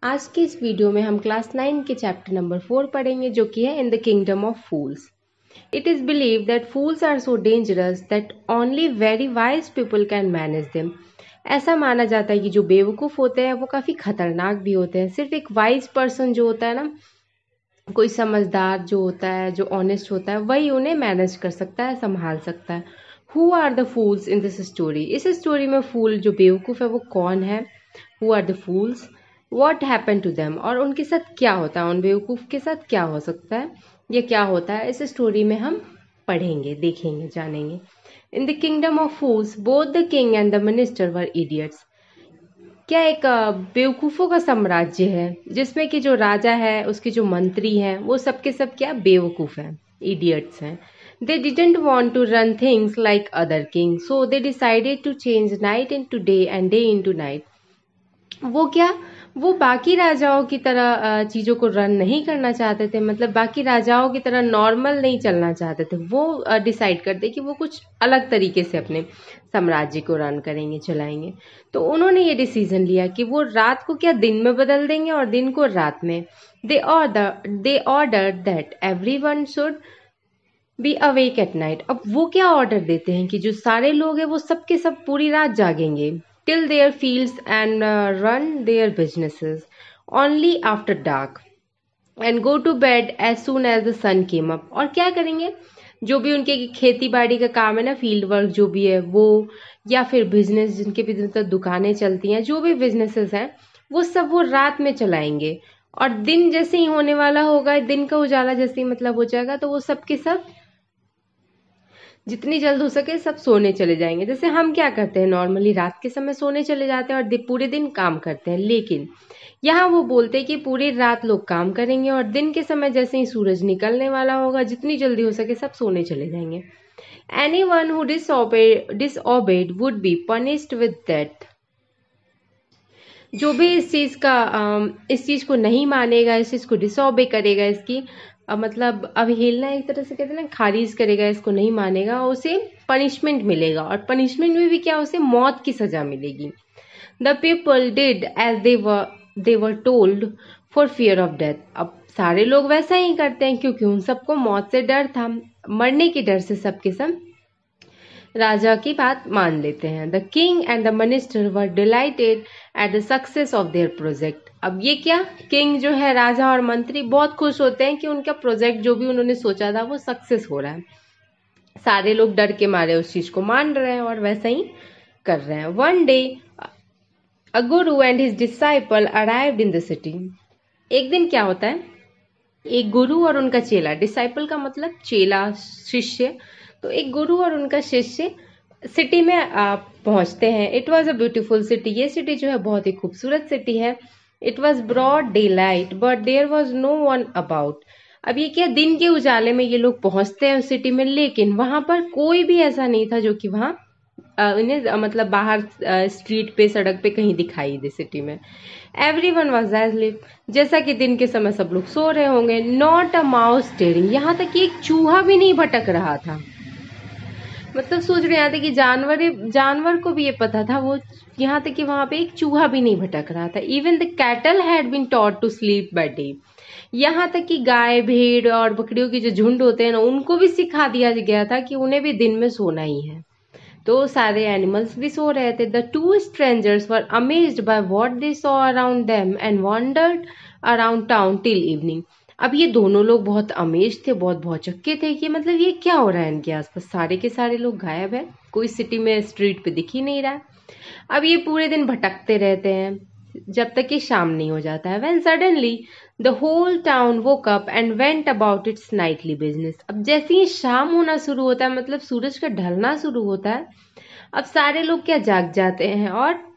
आज के इस वीडियो में हम क्लास 9 के चैप्टर नंबर 4 पढ़ेंगे, जो कि है in the kingdom of fools. It is believe that fools are so dangerous that only very wise people can manage them. ऐसा माना जाता है कि जो बेवकूफ़ होते हैं वो काफ़ी खतरनाक भी होते हैं। सिर्फ एक वाइज पर्सन जो होता है ना, कोई समझदार जो होता है, जो ऑनेस्ट होता है, वही उन्हें मैनेज कर सकता है, संभाल सकता है। Who are the fools in this story? इस स्टोरी में फूल जो बेवकूफ़ है वो कौन है? Who are the fools? What happen to them? और उनके साथ क्या होता है, उन बेवकूफ़ के साथ क्या हो सकता है, ये क्या होता है, इस स्टोरी में हम पढ़ेंगे, देखेंगे, जानेंगे। इन the kingdom of fools both the king and the minister were idiots. क्या एक बेवकूफ़ों का साम्राज्य है, जिसमें कि जो राजा है, उसके जो मंत्री हैं, वो सब के सब क्या बेवकूफ़ हैं, इडियट्स हैं। They didn't want to run things like other king, so they decided to change night into day and day into night. वो क्या, वो बाकी राजाओं की तरह चीज़ों को रन नहीं करना चाहते थे, मतलब बाकी राजाओं की तरह नॉर्मल नहीं चलना चाहते थे। वो डिसाइड करते कि वो कुछ अलग तरीके से अपने साम्राज्य को रन करेंगे, चलाएंगे। तो उन्होंने ये डिसीजन लिया कि वो रात को क्या दिन में बदल देंगे और दिन को रात में। They order that everyone should be awake at night. अब वो क्या ऑर्डर देते हैं कि जो सारे लोग हैं वो सब के सब पूरी रात जागेंगे, till their fields and run their businesses only after dark and go to bed as soon as the sun came up. और क्या करेंगे, जो भी उनके खेती बाड़ी का काम है ना, फील्ड वर्क जो भी है वो, या फिर बिजनेस जिनके भी मतलब दुकानें चलती हैं, जो भी बिजनेसेस हैं, वो सब वो रात में चलाएंगे। और दिन जैसे ही होने वाला होगा, दिन का उजाला जैसे ही मतलब हो जाएगा, तो वो सब के सब जितनी जल्द हो सके सब सोने चले जाएंगे। जैसे हम क्या करते हैं, नॉर्मली रात के समय सोने चले जाते हैं और पूरे दिन काम करते हैं। लेकिन यहाँ वो बोलते हैं कि पूरी रात लोग काम करेंगे और दिन के समय जैसे ही सूरज निकलने वाला होगा, जितनी जल्दी हो सके सब सोने चले जाएंगे। Anyone who disobeyed would be punished with death. जो भी इस चीज को नहीं मानेगा, इस चीज को डिसओबे करेगा, इसकी मतलब अवहेलना एक तरह से कहते हैं ना, खारिज करेगा, इसको नहीं मानेगा, उसे पनिशमेंट मिलेगा। और पनिशमेंट में भी क्या, उसे मौत की सजा मिलेगी। The people did as they were told for fear of death. अब सारे लोग वैसा ही करते हैं, क्योंकि उन सबको मौत से डर था, मरने के डर से सबके सब राजा की बात मान लेते हैं। The king and the minister were dilated at the success of their project. अब ये क्या, किंग जो है, राजा और मंत्री बहुत खुश होते हैं कि उनका प्रोजेक्ट जो भी उन्होंने सोचा था वो सक्सेस हो रहा है। सारे लोग डर के मारे उस चीज को मान रहे हैं और वैसा ही कर रहे हैं। One day a Guru and his disciple arrived in the city. एक दिन क्या होता है, एक गुरु और उनका चेला, डिसाइपल का मतलब चेला, शिष्य, तो एक गुरु और उनका शिष्य सिटी में पहुंचते हैं। It was a beautiful city. ये सिटी जो है बहुत ही खूबसूरत सिटी है। It was broad daylight but there was no one about. अब ये क्या, दिन के उजाले में ये लोग पहुंचते हैं उस सिटी में, लेकिन वहां पर कोई भी ऐसा नहीं था जो कि वहां इन्हें मतलब बाहर स्ट्रीट पे, सड़क पे कहीं दिखाई दे सिटी में। Every one was asleep. जैसा कि दिन के समय सब लोग सो रहे होंगे। Not a mouse steering. यहाँ तक कि एक चूहा भी नहीं भटक रहा था। मतलब सोच रहे थे कि जानवर को भी ये पता था, वो यहाँ तक कि वहां पे एक चूहा भी नहीं भटक रहा था। Even the cattle had been taught to sleep by day. यहाँ तक कि गाय, भेड़ और बकरियों के जो झुंड होते हैं ना, उनको भी सिखा दिया गया था कि उन्हें भी दिन में सोना ही है। तो सारे एनिमल्स भी सो रहे थे। The two strangers were amazed by what they saw around them and wandered around town till evening. अब ये दोनों लोग बहुत अमेज थे, बहुत भौचक्के थे कि मतलब ये क्या हो रहा है इनके आसपास, सारे के सारे लोग गायब है, कोई सिटी में स्ट्रीट पे दिख ही नहीं रहा। अब ये पूरे दिन भटकते रहते हैं जब तक कि शाम नहीं हो जाता है। When suddenly the whole town woke up and went about its nightly business. अब जैसे ही शाम होना शुरू होता है, मतलब सूरज का ढलना शुरू होता है, अब सारे लोग क्या, जाग जाते हैं और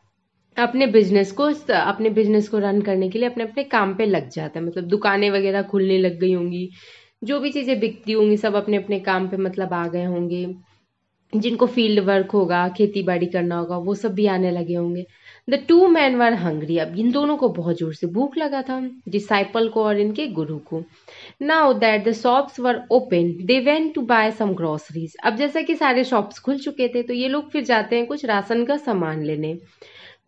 अपने बिजनेस को रन करने के लिए अपने अपने काम पे लग जाते हैं। मतलब दुकानें वगैरह खुलने लग गई होंगी, जो भी चीजें बिकती होंगी सब अपने अपने काम पे मतलब आ गए होंगे। जिनको फील्ड वर्क होगा, खेती बाड़ी करना होगा, वो सब भी आने लगे होंगे। The two man were hungry. अब इन दोनों को बहुत जोर से भूख लगा था, डिसाइपल को और इनके गुरु को। Now that the shops were open they went to buy some groceries. अब जैसा कि सारे शॉप्स खुल चुके थे, तो ये लोग फिर जाते हैं कुछ राशन का सामान लेने।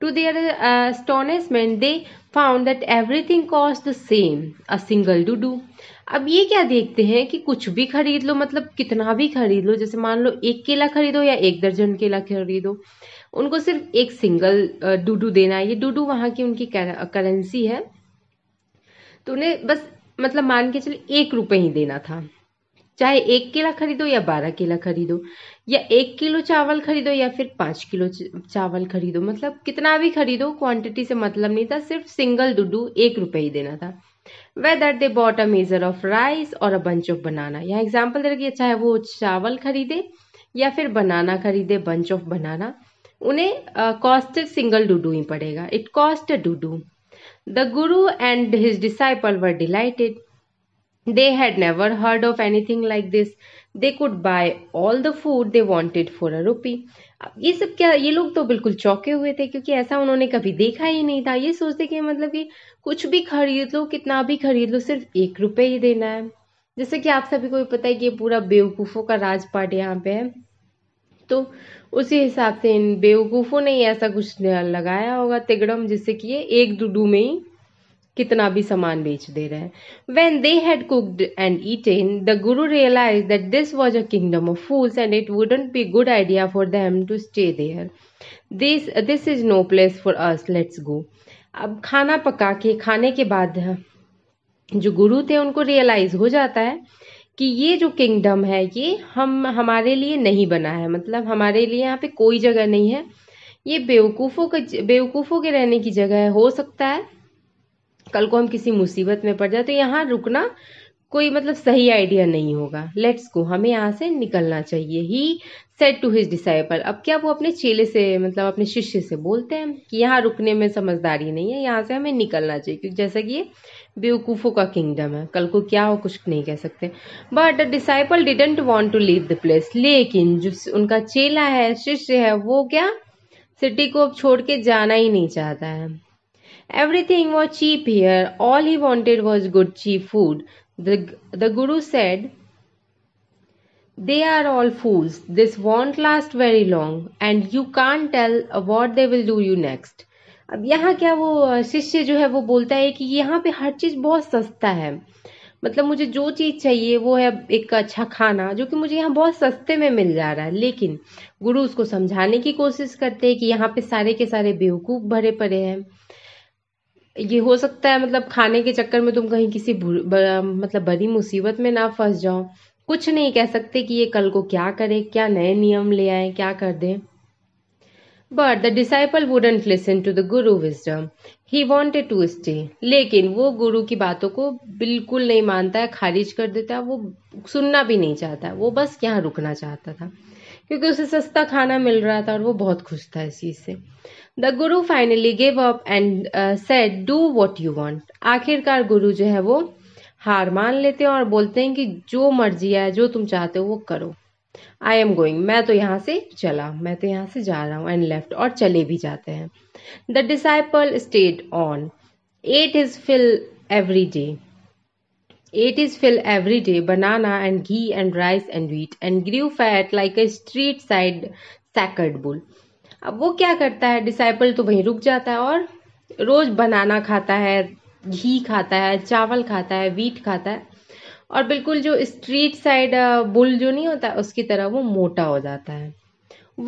To their astonishment, they found that everything cost the same, a single dudu. अब ये क्या देखते हैं कि कुछ भी खरीद लो, मतलब कितना भी खरीद लो, जैसे मान लो 1 केला खरीदो या 1 दर्जन केला खरीदो, उनको सिर्फ एक सिंगल डुडू देना है। ये डुडू वहाँ की उनकी करेंसी है, तो उन्हें बस मतलब मान के चलिए 1 रुपए ही देना था। चाहे 1 केला खरीदो या 12 केला खरीदो, या 1 किलो चावल खरीदो या फिर 5 किलो चावल खरीदो, मतलब कितना भी खरीदो, क्वांटिटी से मतलब नहीं था, सिर्फ सिंगल डुडू 1 रुपए ही देना था। Whether they bought a measure of rice और अ बंच ऑफ बनाना, यहाँ एग्जाम्पल दे रखिए, चाहे वो चावल खरीदे या फिर बनाना खरीदे, बंच ऑफ बनाना, उन्हें कॉस्ट सिंगल डुडू ही पड़ेगा। इट कॉस्ट अ डुडू। The guru and his disciple were delighted. They had never heard of anything like this. They could buy all the food they wanted for a rupee. अब ये सब क्या, ये लोग तो बिल्कुल चौंके हुए थे, क्योंकि ऐसा उन्होंने कभी देखा ही नहीं था। ये सोचते कि मतलब कि कुछ भी खरीद लो, कितना भी खरीद लो, सिर्फ 1 रुपए ही देना है। जैसे कि आप सभी को भी पता है कि ये पूरा बेवकूफ़ों का राजपाट यहाँ पे है, तो उसी हिसाब से इन बेवकूफ़ों ने ही ऐसा कुछ लगाया होगा तिगड़म, जिससे कि ये 1 डुडू में ही कितना भी सामान बेच दे रहे हैं। When they had cooked and eaten, the Guru realized that this was a kingdom of fools and it wouldn't be a good idea for them to stay there. This is no place for us. Let's go. अब खाना पका के खाने के बाद जो गुरु थे उनको रियलाइज हो जाता है कि ये जो किंगडम है ये हमारे लिए नहीं बना है, मतलब हमारे लिए यहाँ पे कोई जगह नहीं है, ये बेवकूफ़ों के रहने की जगह है। हो सकता है कल को हम किसी मुसीबत में पड़ जाए तो यहाँ रुकना कोई मतलब सही आइडिया नहीं होगा। लेट्स गो, हमें यहाँ से निकलना चाहिए। He said to his disciple. अब क्या वो अपने चेले से मतलब अपने शिष्य से बोलते हैं कि यहाँ रुकने में समझदारी नहीं है, यहाँ से हमें निकलना चाहिए, क्योंकि जैसा कि ये बेवकूफ़ों का किंगडम है, कल को क्या हो कुछ नहीं कह सकते। But the disciple didn't want to leave the place. लेकिन जो उनका चेला है, शिष्य है, वो क्या सिटी को अब छोड़ के जाना ही नहीं चाहता है। Everything was cheap here. All he wanted was good, cheap food. The Guru said, they are all fools. This won't last very long, and you can't tell what they will do you next. अब यहाँ क्या वो शिष्य जो है वो बोलता है कि यहाँ पे हर चीज़ बहुत सस्ता है, मतलब मुझे जो चीज़ चाहिए वो है एक अच्छा खाना, जो कि मुझे यहाँ बहुत सस्ते में मिल जा रहा है। लेकिन गुरु उसको समझाने की कोशिश करते हैं कि यहाँ पे सारे के सारे बेवकूफ़ भरे पड़े हैं। ये हो सकता है मतलब खाने के चक्कर में तुम कहीं किसी मतलब बड़ी मुसीबत में ना फंस जाओ। कुछ नहीं कह सकते कि ये कल को क्या करे, क्या नए नियम ले आए, क्या कर दे। But the disciple wouldn't listen to the guru wisdom. He wanted to stay. लेकिन वो गुरु की बातों को बिल्कुल नहीं मानता है, खारिज कर देता है, वो सुनना भी नहीं चाहता, वो बस यहाँ रुकना चाहता था क्योंकि उसे सस्ता खाना मिल रहा था और वो बहुत खुश था इस चीज़ से। The Guru finally give up and said do what you want. आखिरकार गुरु जो है वो हार मान लेते हैं और बोलते हैं कि जो मर्जी है, जो तुम चाहते हो वो करो। आई एम गोइंग, मैं तो यहाँ से चला, मैं तो यहाँ से जा रहा हूँ। एंड लेफ्ट, और चले भी जाते हैं। The disciple stayed on, at his feet every day, banana and ghee and rice and wheat, and grew fat like a street side sacred bull. अब वो क्या करता है, डिसाइपल तो वहीं रुक जाता है और रोज बनाना खाता है, घी खाता है, चावल खाता है, वीट खाता है, और बिल्कुल जो स्ट्रीट साइड बुल जो नहीं होता उसकी तरह वो मोटा हो जाता है।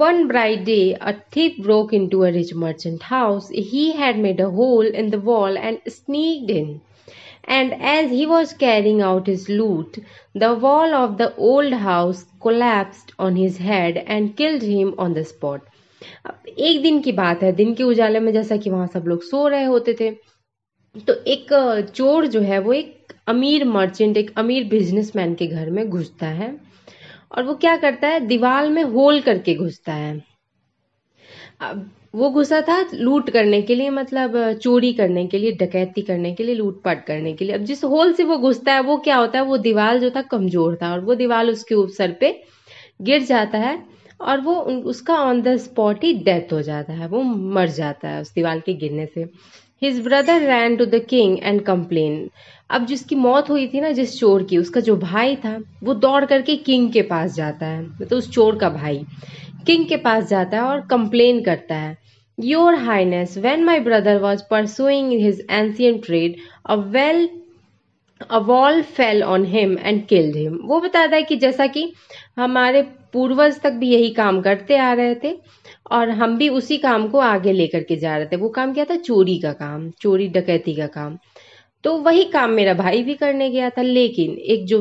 One bright day, a thief broke into a rich merchant house. He had made a hole in the wall and sneaked in. And as he was carrying out his loot, the wall of the old house collapsed on his head and killed him on the spot. अब एक दिन की बात है, दिन के उजाले में जैसा कि वहां सब लोग सो रहे होते थे, तो एक चोर जो है वो एक अमीर मर्चेंट, एक अमीर बिजनेसमैन के घर में घुसता है और वो क्या करता है, दीवार में होल करके घुसता है। अब वो घुसा था लूट करने के लिए, मतलब चोरी करने के लिए, डकैती करने के लिए, लूटपाट करने के लिए। अब जिस होल से वो घुसता है वो क्या होता है, वो दीवार जो था कमजोर था और वो दीवार उसके सर पे गिर जाता है और वो उसका on the spot he death हो जाता है, वो मर जाता है उस दीवार के गिरने से। His brother ran to the king and complain. अब जिसकी मौत हुई थी ना, जिस चोर की, उसका जो भाई था वो दौड़ करके किंग के पास जाता है, मतलब उस चोर का भाई किंग के पास जाता है और कंप्लेन करता है your highness, when my brother was pursuing his ancient trade, a wall fell on him and killed him. वो बताता है कि जैसा कि हमारे पूर्वज तक भी यही काम करते आ रहे थे और हम भी उसी काम को आगे लेकर के जा रहे थे। वो काम क्या था? चोरी का काम, चोरी डकैती का काम। तो वही काम मेरा भाई भी करने गया था, लेकिन एक जो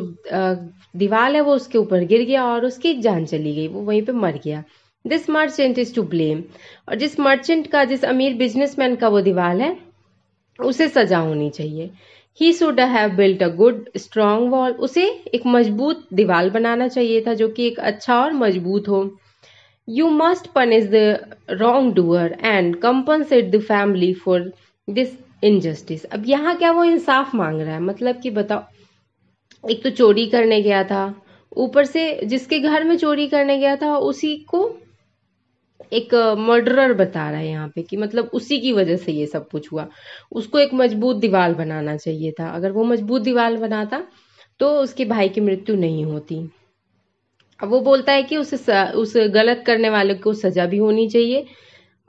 दीवार है वो उसके ऊपर गिर गया और उसकी जान चली गई, वो वहीं पे मर गया। This merchant is to blame. और जिस मर्चेंट का, जिस अमीर बिजनेसमैन का वो दीवार है, उसे सजा होनी चाहिए। He should have built a good strong wall. उसे एक मजबूत दीवार बनाना चाहिए था, जो कि एक अच्छा और मजबूत हो। You must punish the wrong doer and compensate the family for this injustice. अब यहाँ क्या वो इंसाफ मांग रहा है? मतलब कि बताओ, एक तो चोरी करने गया था, ऊपर से जिसके घर में चोरी करने गया था उसी को एक मर्डरर बता रहा है यहाँ पे, कि मतलब उसी की वजह से ये सब कुछ हुआ। उसको एक मजबूत दीवार बनाना चाहिए था। अगर वो मजबूत दीवार बनाता तो उसके भाई की मृत्यु नहीं होती। अब वो बोलता है कि उस गलत करने वाले को सजा भी होनी चाहिए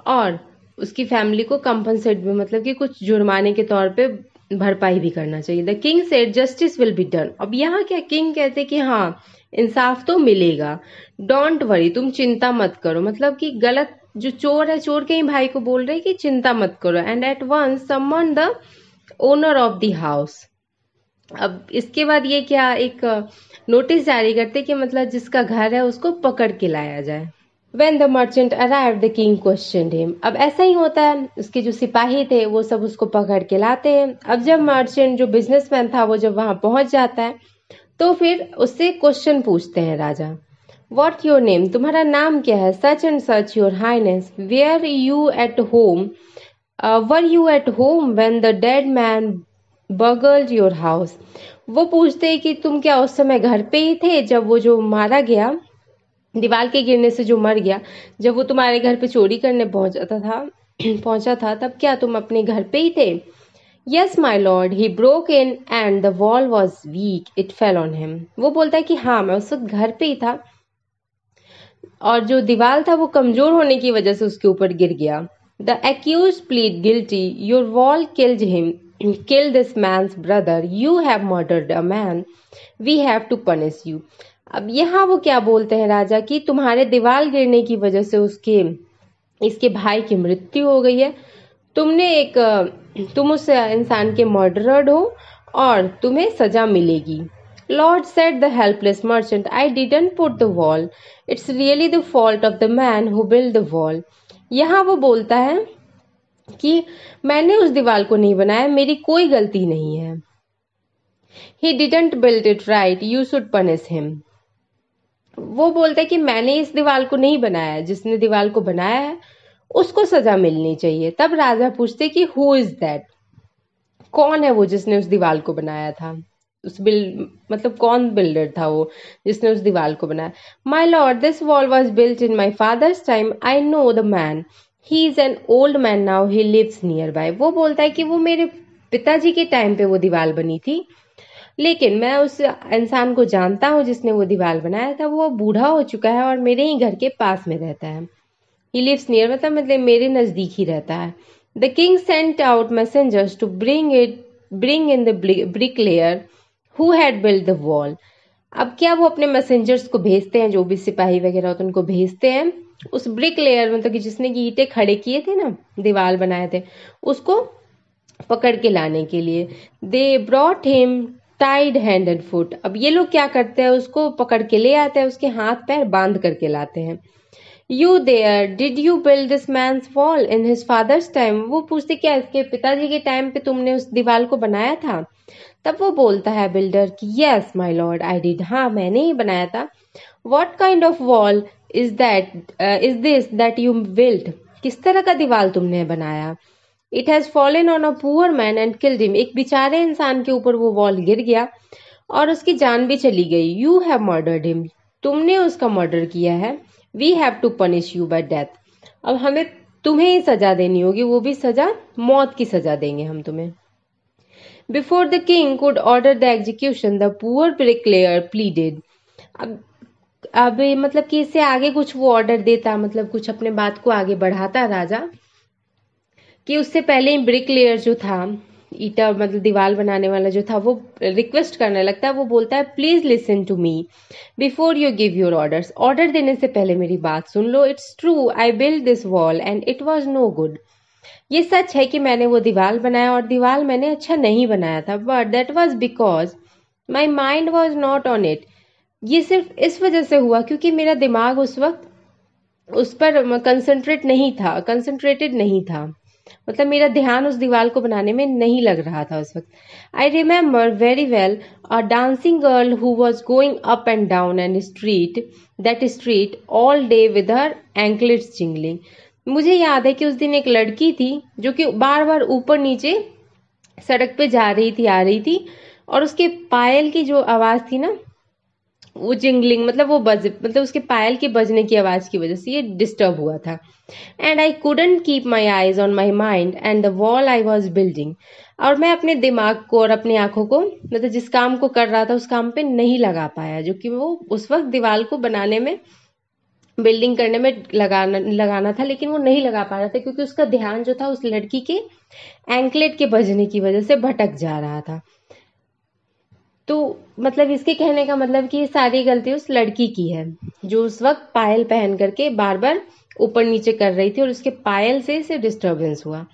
और उसकी फैमिली को कंपनसेट भी, मतलब कि कुछ जुर्माने के तौर पे भरपाई भी करना चाहिए। The king said justice will be done. अब यहाँ क्या किंग कहते कि हाँ, इंसाफ तो मिलेगा। डोंट वरी, तुम चिंता मत करो। मतलब कि गलत जो चोर है, चोर के ही भाई को बोल रहे कि चिंता मत करो। And at once summon the owner of the house. अब इसके बाद ये क्या, एक नोटिस जारी करते कि मतलब जिसका घर है उसको पकड़ के लाया जाए। When the merchant arrived, the king questioned him. अब ऐसा ही होता है, उसके जो सिपाही थे वो सब उसको पकड़ के लाते हैं। अब जब मर्चेंट, जो बिजनेसमैन था, वो जब वहां पहुंच जाता है तो फिर उससे क्वेश्चन पूछते हैं राजा। वॉट योर नेम, तुम्हारा नाम क्या है? Such and such your highness. Were you at home, were you at home when the dead man burgled your house. वो पूछते हैं कि तुम क्या उस समय घर पे ही थे जब वो जो मारा गया, दीवार के गिरने से जो मर गया, जब वो तुम्हारे घर पे चोरी करने पहुंचा था, तब क्या तुम अपने घर पे ही थे? Yes my lord, he broke in and the wall was weak, it fail on him. वो बोलता है कि हाँ, मैं उस वक्त घर पे ही था और जो दीवार था वो कमजोर होने की वजह से उसके ऊपर गिर गया। The accused plead guilty, your wall killed him, kill this man's brother, you have murdered a man, we have to punish you. अब यहाँ वो क्या बोलते हैं राजा, कि तुम्हारे दीवार गिरने की वजह से इसके भाई की मृत्यु हो गई है। तुम उस इंसान के मर्डरर हो और तुम्हें सजा मिलेगी। Lord said the helpless merchant, I didn't put the wall, it's really the fault of the man who build the wall. यहाँ वो बोलता है कि मैंने उस दीवार को नहीं बनाया, मेरी कोई गलती नहीं है। He didn't build it right, you should punish him. वो बोलता है कि मैंने इस दीवार को नहीं बनाया, जिसने दीवार को बनाया है उसको सजा मिलनी चाहिए। तब राजा पूछते कि हु इज दैट, कौन है वो जिसने उस दीवार को बनाया था? मतलब कौन बिल्डर था वो जिसने उस दीवार को बनाया? My lord, this wall was built in my father's time, I know the man, he is an old man now, he lives near by. वो बोलता है कि वो मेरे पिताजी के टाइम पे वो दीवार बनी थी, लेकिन मैं उस इंसान को जानता हूँ जिसने वो दीवार बनाया था। वो बूढ़ा हो चुका है और मेरे ही घर के पास में रहता है। ही लिव्स नियर मतलब मेरे नजदीक ही रहता है। The king sent out messengers to bring in the brick layer who had build the wall. अब क्या वो अपने मैसेंजर्स को भेजते हैं, जो भी सिपाही वगैरह होते हैं उनको भेजते हैं उस ब्रिक लेयर, मतलब कि जिसने की ईंटें खड़े किए थे ना, दीवार बनाए थे, उसको पकड़ के लाने के लिए। They brought him tied hand and foot. अब ये लोग क्या करते हैं, उसको पकड़ के ले आते हैं, उसके हाथ पैर बांध करके लाते हैं। You there, did you build this man's wall in his father's time. वो पूछते क्या इसके पिताजी के टाइम पे तुमने उस दीवार को बनाया था? तब वो बोलता है बिल्डर कि yes my lord I did, हाँ मैंने ही बनाया था। What kind of wall is this that you built. किस तरह का दीवार तुमने बनाया? It has fallen on a poor man and killed him. एक बेचारे इंसान के ऊपर वो वॉल गिर गया और उसकी जान भी चली गई। यू हैव मर्डर्ड हिम, तुमने उसका मर्डर किया है। We have to punish you by death. अब हमें तुम्हें ही सजा देनी होगी, वो भी सजा, मौत की सजा देंगे हम तुम्हें। Before the king could order the execution the poor bricklayer pleaded. अब मतलब कि इससे आगे कुछ वो ऑर्डर देता, मतलब कुछ अपने बात को आगे बढ़ाता राजा, कि उससे पहले ही ब्रिक लेयर जो था, ईटा मतलब दीवार बनाने वाला जो था, वो रिक्वेस्ट करने लगता है। वो बोलता है please listen to me before you give your orders, order देने से पहले मेरी बात सुन लो। It's true I build this wall and it was no good. ये सच है कि मैंने वो दीवार बनाया और दीवार मैंने अच्छा नहीं बनाया था, but that was because my mind was not on it. ये सिर्फ इस वजह से हुआ क्योंकि मेरा दिमाग उस वक्त उस पर कंसंट्रेटेड नहीं था। मतलब मेरा ध्यान उस दीवार को बनाने में नहीं लग रहा था उस वक्त। I remember very well a dancing girl who was going up and down and street all day with her anklets jingling. मुझे याद है कि उस दिन एक लड़की थी जो कि बार बार ऊपर नीचे सड़क पे जा रही थी, आ रही थी, और उसके पायल की जो आवाज थी ना, वो जिंगलिंग मतलब मतलब उसके पायल के बजने की आवाज की वजह से ये डिस्टर्ब हुआ था। And I couldn't keep my eyes on my mind and the wall I was building. और मैं अपने दिमाग को और अपनी आंखों को मतलब जिस काम को कर रहा था उस काम पे नहीं लगा पाया, जो कि वो उस वक्त दीवार को बनाने में, बिल्डिंग करने में लगाना था, लेकिन वो नहीं लगा पा रहा था क्योंकि उसका ध्यान जो था उस लड़की के एंकलेट के बजने की वजह से भटक जा रहा था। तो मतलब इसके कहने का मतलब कि ये सारी गलती उस लड़की की है जो उस वक्त पायल पहन करके बार बार ऊपर नीचे कर रही थी और उसके पायल से इसे डिस्टरबेंस हुआ।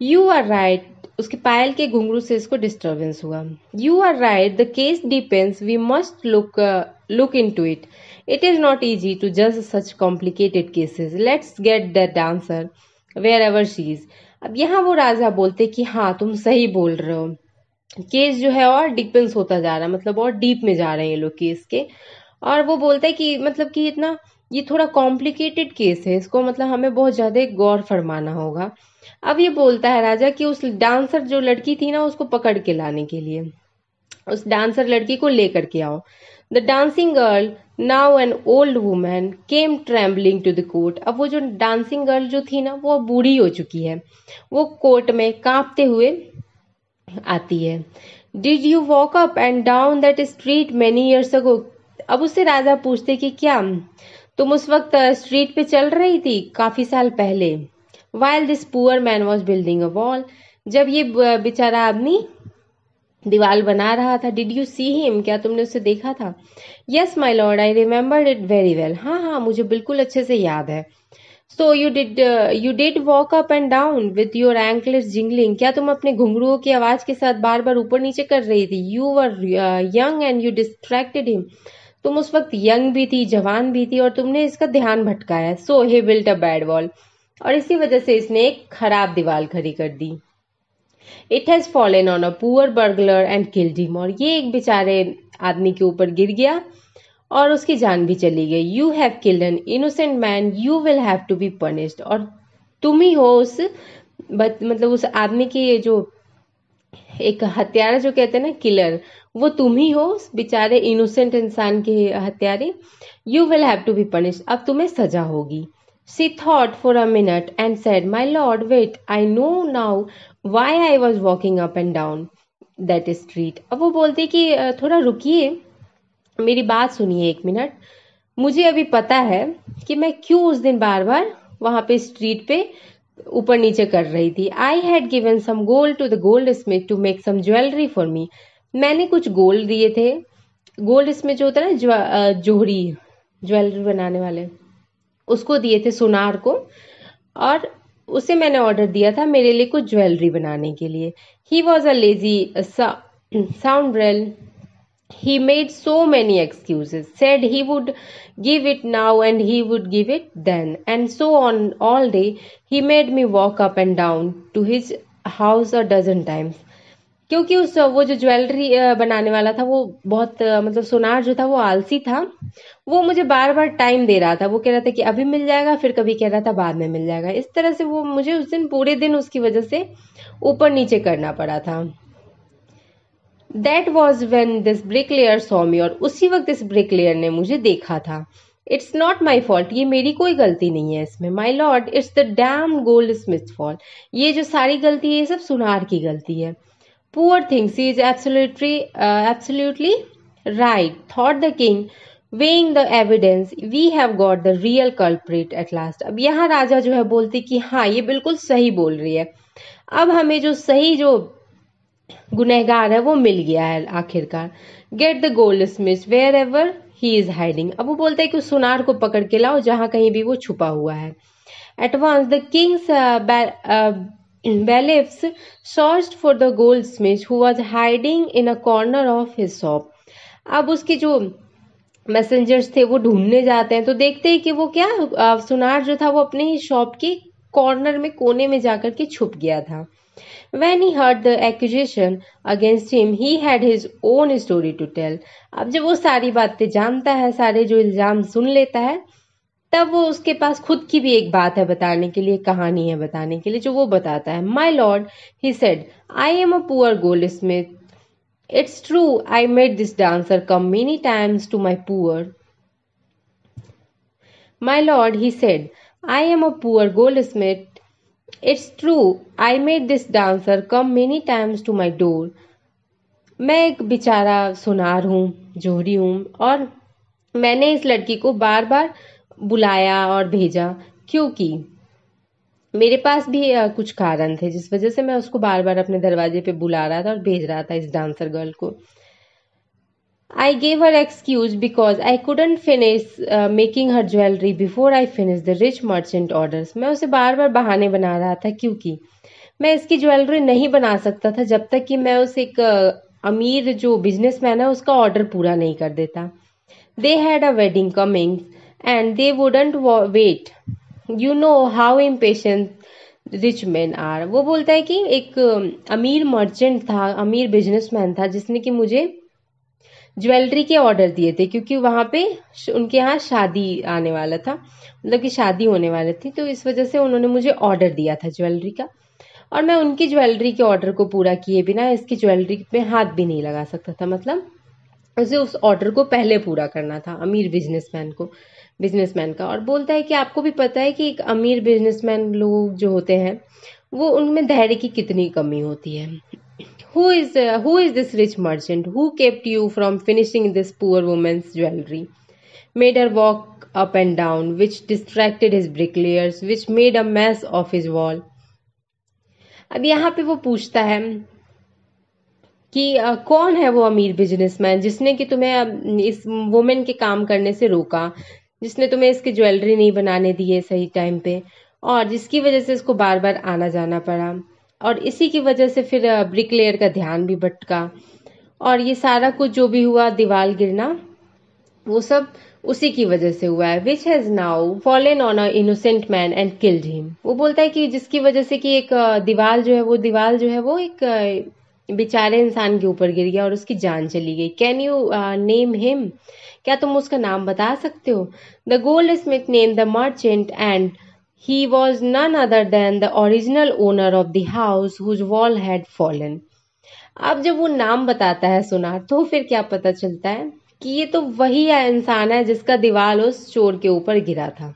यू आर राइट, उसके पायल के घुंघरू से इसको डिस्टरबेंस हुआ। You are right, the case depends, we must look into it. It is not easy to जज such complicated cases, let's get that answer wherever she is. अब यहाँ वो राजा बोलते कि हाँ तुम सही बोल रहे हो, केस जो है और डिपेंस होता जा रहा है, मतलब और डीप में जा रहे हैं ये लोग केस के। और वो बोलता है कि मतलब कि इतना ये थोड़ा कॉम्प्लिकेटेड केस है, इसको मतलब हमें बहुत ज्यादा गौर फरमाना होगा। अब ये बोलता है राजा कि उस डांसर जो लड़की थी ना उसको पकड़ के लाने के लिए, उस डांसर लड़की को लेकर के आओ। The dancing girl now an old woman came trembling to the court. अब वो जो डांसिंग गर्ल जो थी ना वो बूढ़ी हो चुकी है, वो कोर्ट में कांपते हुए आती है। Did you walk up and down that street many years ago. अब उससे राजा पूछते कि क्या तुम उस वक्त स्ट्रीट पे चल रही थी काफी साल पहले, while this poor man was building a wall, जब ये बेचारा आदमी दीवार बना रहा था। डिड यू सी हिम, क्या तुमने उसे देखा था। Yes my lord I remember it very well, हाँ हाँ मुझे बिल्कुल अच्छे से याद है। So you did walk up and down with your anklets jingling, क्या तुम अपने घुंघरुओं की आवाज के साथ बार बार ऊपर नीचे कर रही थी। You were young and you distracted him, तुम उस वक्त यंग भी थी, जवान भी थी, और तुमने इसका ध्यान भटकाया। सो ही बिल्ट अ बैड वॉल, और इसी वजह से इसने एक खराब दीवार खड़ी कर दी। It has fallen on a poor burglar and killed him, और ये एक बेचारे आदमी के ऊपर गिर गया और उसकी जान भी चली गई। You have killed an innocent man, you will have to be punished, और तुम ही हो उस मतलब उस आदमी की जो एक हत्यारा जो कहते हैं ना किलर, वो तुम ही हो उस बेचारे इनोसेंट इंसान के हत्यारे। You will have to be punished, अब तुम्हें सजा होगी। She thought for a minute and said my lord wait, I know now why I was walking up and down that street. अब वो बोलती कि थोड़ा रुकिए, मेरी बात सुनिए एक मिनट, मुझे अभी पता है कि मैं क्यों उस दिन बार बार वहां पे स्ट्रीट पे ऊपर नीचे कर रही थी। I had given some gold to the goldsmith to make some jewellery for me, मैंने कुछ गोल्ड दिए थे, गोल्ड स्मिथ जो होता है ना जोहरी ज्वेलरी बनाने वाले, उसको दिए थे सुनार को, और उसे मैंने ऑर्डर दिया था मेरे लिए कुछ ज्वेलरी बनाने के लिए। He was a lazy scoundrel, he made so many excuses, said he would give it now and he would give it then, and so on all day. He made me walk up and down to his house a dozen times. क्योंकि उस वो जो jewellery बनाने वाला था वो बहुत मतलब सोनार जो था वो आलसी था, वो मुझे बार बार टाइम दे रहा था। वो कह रहा था कि अभी मिल जाएगा, फिर कभी कह रहा था बाद में मिल जाएगा। इस तरह से वो मुझे उस दिन पूरे दिन उसकी वजह से ऊपर नीचे करना पड़ा था। That was when this bricklayer saw me, और उसी वक्त इस ब्रिकलेयर ने मुझे देखा था। इट्स नॉट माई फॉल्ट, ये मेरी कोई गलती नहीं है इसमें। My lord it's the dam gold Smith fault, ये जो सारी गलती है ये सब सुनार की गलती है। Poor thing, she is absolutely right, thought the king weighing the evidence, we have got the real culprit at last। अब यहाँ राजा जो है बोलते कि हाँ ये बिल्कुल सही बोल रही है, अब हमें जो सही जो गुनहगार है वो मिल गया है आखिरकार। Get the goldsmith wherever he is hiding. अब वो बोलता है कि उस सुनार को पकड़ के लाओ जहां कहीं भी वो छुपा हुआ है। At once the king's bailiffs searched for the goldsmith who was hiding in a corner of his shop। अब उसके जो मैसेंजर्स थे वो ढूंढने जाते हैं तो देखते हैं कि वो क्या सुनार जो था वो अपने ही शॉप के कॉर्नर में कोने में जाकर के छुप गया था। When he heard the accusation against him, he had his own story to tell। अब जब वो सारी बातें जानता है, सारे जो इल्जाम सुन लेता है, तब वो उसके पास खुद की भी एक बात है बताने के लिए, कहानी है बताने के लिए, जो वो बताता है। My lord, he said, I am a poor goldsmith। It's true, I made this dancer come many times to my poor। My lord, he said, I am a poor goldsmith। It's true, I made this dancer come many times to my door। मैं एक बेचारा सुनार हूँ, जोहरी हूँ, और मैंने इस लड़की को बार बार बुलाया और भेजा क्योंकि मेरे पास भी कुछ कारण थे जिस वजह से मैं उसको बार बार अपने दरवाजे पे बुला रहा था और भेज रहा था इस डांसर गर्ल को। I gave her excuse because I couldn't finish making her jewelry before I finished the rich merchant orders। मैं उसे बार बार बहाने बना रहा था क्योंकि मैं इसकी ज्वेलरी नहीं बना सकता था जब तक कि मैं उस एक अमीर जो बिजनेसमैन है उसका ऑर्डर पूरा नहीं कर देता। They had a wedding coming and they wouldn't wait। You know how impatient rich men are। वो बोलता है कि एक अमीर मर्चेंट था, अमीर बिजनेसमैन था जिसने कि मुझे ज्वेलरी के ऑर्डर दिए थे क्योंकि वहां पे उनके यहाँ शादी आने वाला था, मतलब कि शादी होने वाली थी, तो इस वजह से उन्होंने मुझे ऑर्डर दिया था ज्वेलरी का, और मैं उनकी ज्वेलरी के ऑर्डर को पूरा किए बिना इसकी ज्वेलरी पे हाथ भी नहीं लगा सकता था। मतलब उसे उस ऑर्डर को पहले पूरा करना था अमीर बिजनेसमैन का। और बोलता है कि आपको भी पता है कि एक अमीर बिजनेसमैन लोग जो होते हैं वो उनमें धैर्य की कितनी कमी होती है। Who is this rich merchant who kept you from finishing this poor woman's jewelry, made her walk up and down, which distracted his bricklayers, which made a mess of his wall। अब यहाँ पे वो पूछता है कि कौन है वो अमीर बिजनेसमैन जिसने कि तुम्हें इस वुमेन के काम करने से रोका, जिसने तुम्हें इसकी ज्वेलरी नहीं बनाने दी है सही टाइम पे, और जिसकी वजह से इसको बार बार आना जाना पड़ा, और इसी की वजह से फिर ब्रिकलेयर का ध्यान भी भटका, और ये सारा कुछ जो भी हुआ, दीवार गिरना, वो सब उसी की वजह से हुआ है। Which has now fallen on a innocent man and killed him. वो बोलता है कि जिसकी वजह से कि एक दीवार जो है वो एक बेचारे इंसान के ऊपर गिर गया और उसकी जान चली गई। Can you name him. क्या तुम उसका नाम बता सकते हो। The gold Smith name the merchant and he was none other than the original owner of the house whose wall had fallen। अब जब वो नाम बताता है सुनार तो फिर क्या पता चलता है कि ये तो वही इंसान है जिसका दीवार उस चोर के ऊपर गिरा था।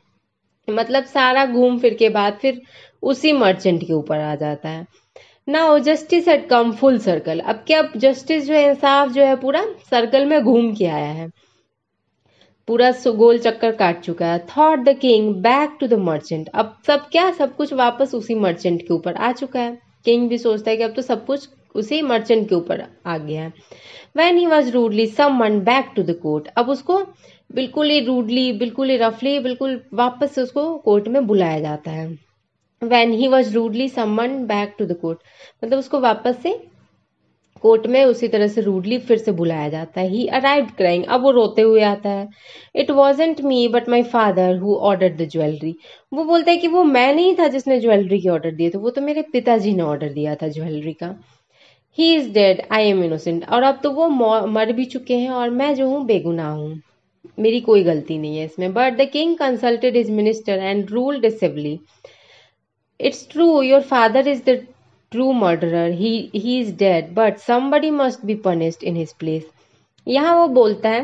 मतलब सारा घूम फिर के बाद फिर उसी मर्चेंट के ऊपर आ जाता है। Now justice had come full circle. अब क्या जस्टिस जो है, इंसाफ जो है, पूरा सर्कल में घूम के आया है, पूरा गोल चक्कर काट चुका है। Thought the king back to the merchant. अब सब कुछ वापस उसी मर्चेंट के ऊपर आ चुका है। किंग भी सोचता है कि अब तो सब कुछ उसी मर्चेंट के ऊपर आ गया है। When he was rudely summoned back to the court. अब उसको बिल्कुल ही रूडली, बिल्कुल ही रफली, बिल्कुल वापस से उसको कोर्ट में बुलाया जाता है। When he was rudely summoned back to the court, मतलब उसको वापस से कोर्ट में उसी तरह से रूडली फिर से बुलाया जाता है। ही अराइव्ड क्राइंग। अब वो रोते हुए आता है। It wasn't me but my father who ordered the jewellery. वो बोलता है कि वो मैं नहीं था जिसने ज्वेलरी के ऑर्डर दिए थे, वो तो मेरे पिताजी ने ऑर्डर दिया था ज्वेलरी का। He is dead, I am innocent. और अब तो वो मर भी चुके हैं और मैं जो हूँ बेगुनाह हूँ, मेरी कोई गलती नहीं है इसमें। But the king consulted his minister and ruled civilly. It's true, your father is the true murderer, he is dead, but somebody must be punished in his place। यहाँ वो बोलता है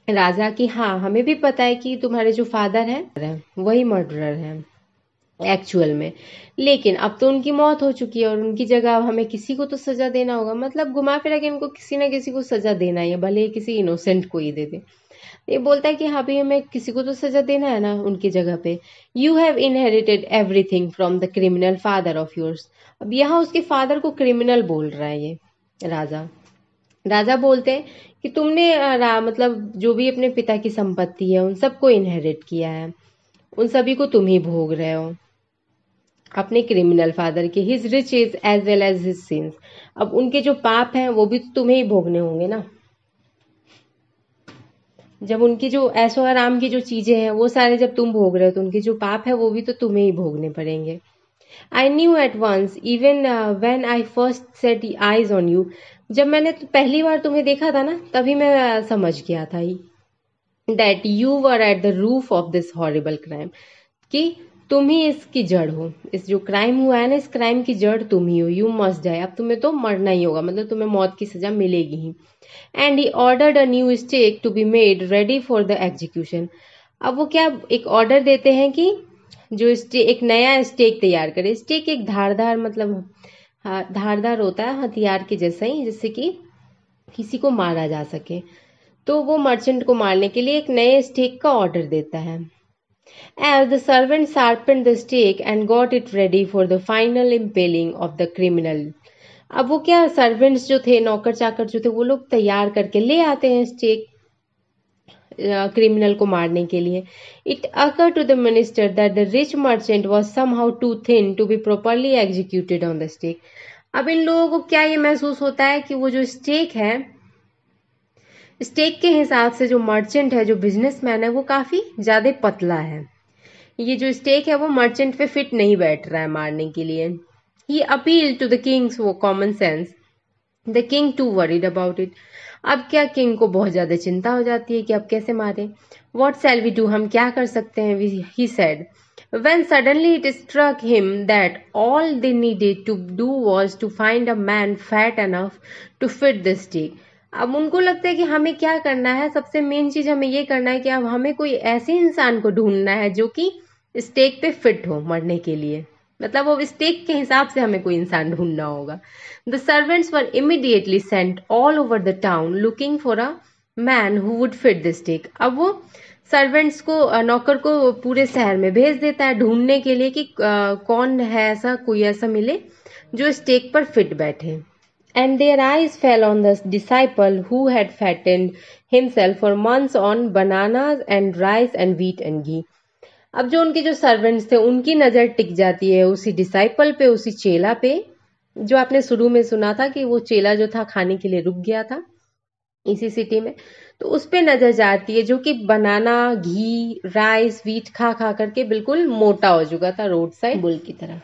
राजा कि हाँ, हमें भी पता है कि तुम्हारे जो फादर हैं वही मर्डरर हैं एक्चुअल में, लेकिन अब तो उनकी मौत हो चुकी है और उनकी जगह अब हमें किसी को तो सजा देना होगा। मतलब घुमा फिरा के इनको किसी ना किसी को सजा देना ही है, भले ही किसी इनोसेंट को ही दे दे। ये बोलता है कि हाँ भाई हमें किसी को तो सजा देना है ना उनकी जगह पे। You have inherited everything from the criminal father of yours. अब यहाँ उसके फादर को क्रिमिनल बोल रहा है ये राजा। राजा बोलते हैं कि तुमने मतलब जो भी अपने पिता की संपत्ति है उन सबको इनहेरिट किया है, उन सभी को तुम ही भोग रहे हो, अपने क्रिमिनल फादर के। His rich is as well as his sins. अब उनके जो पाप हैं वो भी तो तुम्हें ही भोगने होंगे ना। जब उनकी जो ऐशो आराम की जो चीजें हैं वो सारे जब तुम भोग रहे हो तो उनके जो पाप है वो भी तो तुम्हें ही भोगने पड़ेंगे। I knew at once even when I first set eyes on you. जब मैंने पहली बार तुम्हें देखा था ना तभी मैं समझ गया था that you were at the roof of this horrible crime, कि तुम ही इसकी जड़ हो। इस जो क्राइम हुआ है ना इस क्राइम की जड़ तुम ही हो। You must die. अब तुम्हें तो मरना ही होगा, मतलब तुम्हें मौत की सजा मिलेगी ही। And he ordered a new stake to be made ready for the execution. अब वो क्या एक ऑर्डर देते हैं कि जो एक नया स्टेक तैयार करे। स्टेक एक धारदार मतलब धारदार होता है हथियार के जैसा ही, जिससे कि किसी को मारा जा सके। तो वो मर्चेंट को मारने के लिए एक नए स्टेक का ऑर्डर देता है। As the servant sharpened the stake and got it ready for the final impaling of the criminal। अब वो क्या सर्वेंट्स जो थे नौकर चाकर जो थे वो लोग तैयार करके ले आते हैं स्टेक क्रिमिनल को मारने के लिए। It occurred to the minister that the rich merchant was somehow too thin to be properly executed on the stake. अब इन लोगों को क्या ये महसूस होता है कि वो जो स्टेक है, स्टेक के हिसाब से जो मर्चेंट है जो बिजनेसमैन है वो काफी ज्यादा पतला है। ये जो स्टेक है वो मर्चेंट पे फिट नहीं बैठ रहा है मारने के लिए। ही अपील टू द किंग्स वो common sense. The king to worried about it. अब क्या किंग को बहुत ज्यादा चिंता हो जाती है कि अब कैसे मारे। वॉट सेल वी डू, हम क्या कर सकते हैं, he said. When suddenly it struck him that all they needed to do was to find a man fat enough to fit the stake। अब उनको लगता है कि हमें क्या करना है, सबसे मेन चीज हमें ये करना है कि अब हमें कोई ऐसे इंसान को ढूंढना है जो कि स्टेक पे फिट हो मरने के लिए। मतलब वो स्टेक के हिसाब से हमें कोई इंसान ढूंढना होगा। The servants were immediately sent all over the town looking for a man who would fit the stake. अब वो सर्वेंट्स को नौकर को पूरे शहर में भेज देता है ढूंढने के लिए कि कौन है ऐसा, कोई ऐसा मिले जो स्टेक पर फिट बैठे। And their eyes fell on the disciple who had fattened himself for months on bananas and rice and wheat and ghee। अब जो उनके जो सर्वेंट्स थे उनकी नजर टिक जाती है उसी डिसाइपल पे, उसी चेला पे, जो आपने शुरू में सुना था कि वो चेला जो था खाने के लिए रुक गया था इसी सिटी में। तो उस पे नजर जाती है जो कि बनाना, घी, राइस, व्हीट खा खा करके बिल्कुल मोटा हो चुका था रोड साइड बुल की तरह।